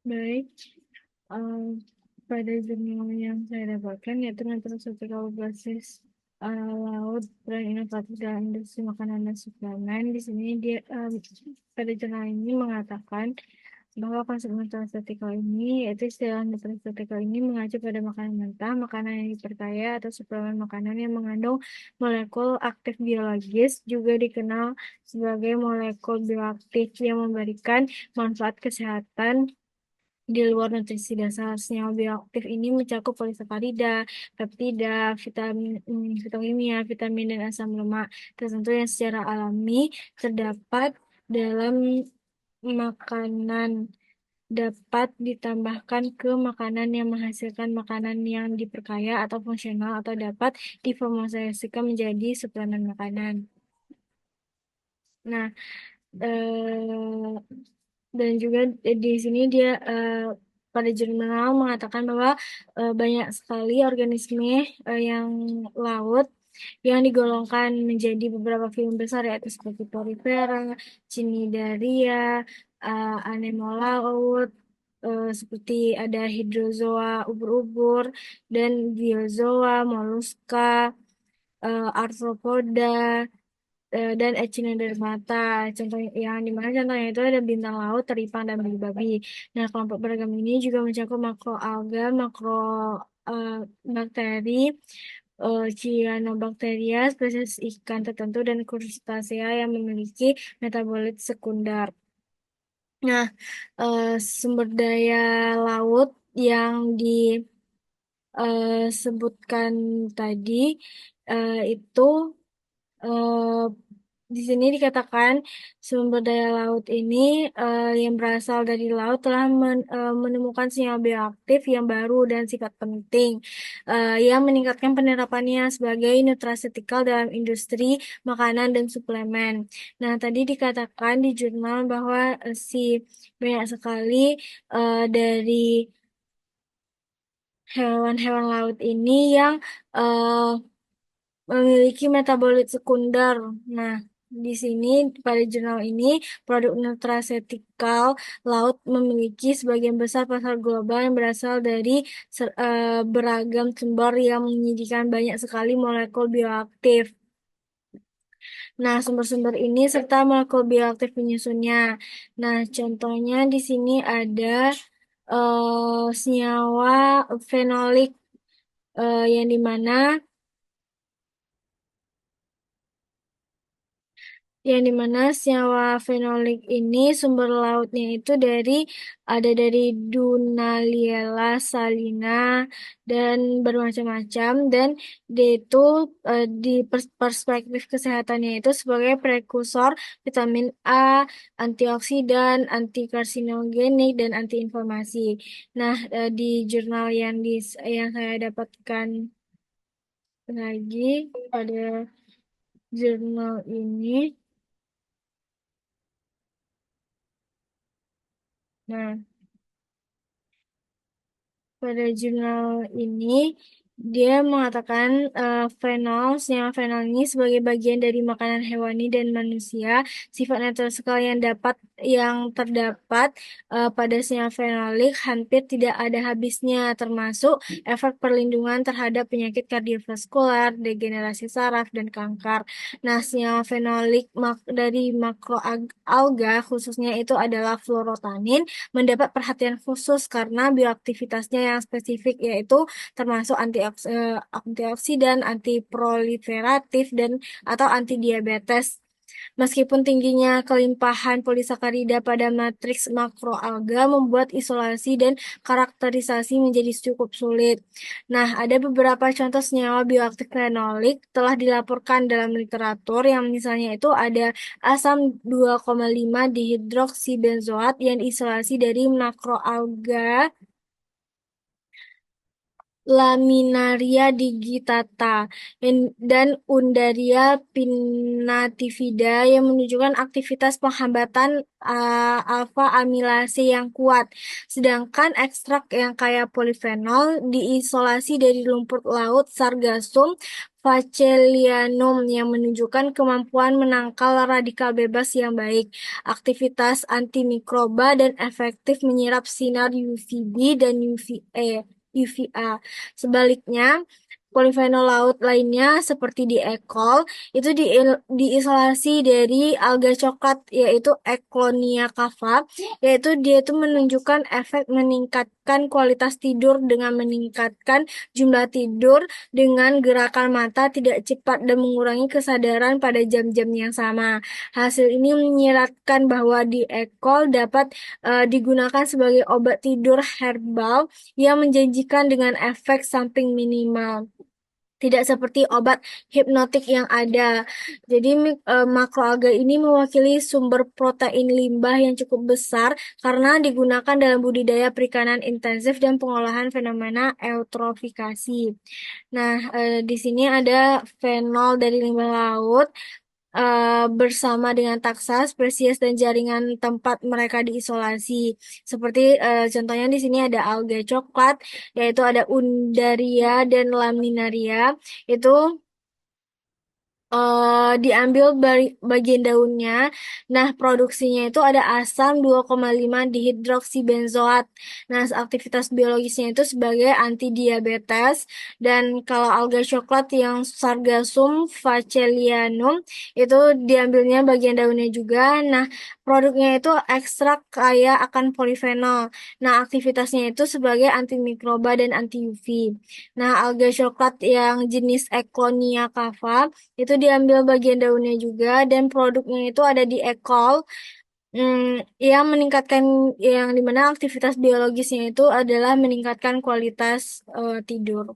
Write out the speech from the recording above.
Baik, eh, pada jurnal yang saya dapatkan yaitu Nutraceutical Basis Laut dan Inovatif dalam Industri Makanan dan Suplemen. Di sini dia pada jurnal ini mengatakan bahwa konsep nutraceutical ini, yaitu istilah nutraceutical ini mengacu pada makanan mentah, makanan yang diperkaya atau suplemen makanan yang mengandung molekul aktif biologis, juga dikenal sebagai molekul bioaktif yang memberikan manfaat kesehatan di luar nutrisi dasar. Senyawa bioaktif ini mencakup polisakarida, peptida, fitokimia, vitamin, dan asam lemak tertentu yang secara alami terdapat dalam makanan, dapat ditambahkan ke makanan yang menghasilkan makanan yang diperkaya atau fungsional, atau dapat diformulasikan menjadi suplemen makanan. Nah, eh, dan juga di sini dia pada jurnal mengatakan bahwa banyak sekali organisme yang laut yang digolongkan menjadi beberapa film besar, yaitu seperti Porifera, Cnidaria, anemon laut, seperti ada hidrozoa, ubur-ubur, dan biozoa, moluska, arthropoda, dan echinodermata. Contoh yang dimana contohnya itu ada bintang laut, teripang, dan babi-babi. Nah, kelompok beragam ini juga mencakup makroalga, makro eh, bakteri, cyanobacteria, spesies ikan tertentu, dan crustacea yang memiliki metabolit sekunder. Nah, sumber daya laut yang disebutkan tadi itu eh, di sini dikatakan sumber daya laut ini yang berasal dari laut telah menemukan senyawa bioaktif yang baru dan sifat penting yang meningkatkan penerapannya sebagai nutraceutical dalam industri makanan dan suplemen. Nah, tadi dikatakan di jurnal bahwa banyak sekali dari hewan-hewan laut ini yang eh, memiliki metabolit sekunder. Nah, di sini pada jurnal ini produk nutraceutical laut memiliki sebagian besar pasar global yang berasal dari beragam sumber yang menyajikan banyak sekali molekul bioaktif. Nah, sumber-sumber ini serta molekul bioaktif penyusunnya. Nah, contohnya di sini ada senyawa fenolik yang dimana senyawa fenolik ini sumber lautnya itu ada dari Dunaliella salina dan bermacam-macam, dan dia itu di perspektif kesehatannya itu sebagai prekursor vitamin A, antioksidan, antikarsinogenik, dan antiinflamasi. Nah, di jurnal yang saya dapatkan lagi pada jurnal ini. Nah, pada jurnal ini, dia mengatakan senyawa fenol ini sebagai bagian dari makanan hewani dan manusia. Sifat natural yang terdapat pada senyawa fenolik hampir tidak ada habisnya, termasuk efek perlindungan terhadap penyakit kardiovaskular, degenerasi saraf, dan kanker. Nah, senyawa fenolik dari makroalga khususnya itu adalah fluorotanin, mendapat perhatian khusus karena bioaktivitasnya yang spesifik, yaitu termasuk antioksidan, antiproliferatif, dan atau antidiabetes. Meskipun tingginya kelimpahan polisakarida pada matriks makroalga membuat isolasi dan karakterisasi menjadi cukup sulit. Nah, ada beberapa contoh senyawa bioaktif fenolik telah dilaporkan dalam literatur, yang misalnya itu ada asam 2,5 dihidroksibenzoat yang diisolasi dari makroalga Laminaria digitata dan Undaria pinnatifida yang menunjukkan aktivitas penghambatan alfa amilase yang kuat. Sedangkan ekstrak yang kaya polifenol diisolasi dari lumpur laut Sargassum Facelianum yang menunjukkan kemampuan menangkal radikal bebas yang baik, aktivitas antimikroba dan efektif menyerap sinar UVB dan UVA. Sebaliknya, polifenol laut lainnya seperti di ekol itu diisolasi dari alga coklat yaitu Eklonia cava, yaitu dia itu menunjukkan efek meningkatkan kualitas tidur dengan meningkatkan jumlah tidur dengan gerakan mata tidak cepat dan mengurangi kesadaran pada jam-jam yang sama. Hasil ini menyiratkan bahwa di ekol dapat digunakan sebagai obat tidur herbal yang menjanjikan dengan efek samping minimal. Tidak seperti obat hipnotik yang ada. Jadi makroalga ini mewakili sumber protein limbah yang cukup besar karena digunakan dalam budidaya perikanan intensif dan pengolahan fenomena eutrofikasi. Nah, di sini ada fenol dari limbah laut bersama dengan taksa, spesies dan jaringan tempat mereka diisolasi. Seperti contohnya di sini ada alga coklat, yaitu ada Undaria dan Laminaria. Itu diambil bagian daunnya. Nah, produksinya itu ada asam 2,5 dihidroksibenzoat. Nah, aktivitas biologisnya itu sebagai antidiabetes. Dan kalau alga coklat yang Sargassum facelianum itu diambilnya bagian daunnya juga. Nah, produknya itu ekstrak kaya akan polifenol. Nah, aktivitasnya itu sebagai antimikroba dan anti UV. Nah, alga coklat yang jenis Eklonia cava itu diambil bagian daunnya juga dan produknya itu ada di ekol yang meningkatkan yang dimana aktivitas biologisnya itu adalah meningkatkan kualitas tidur.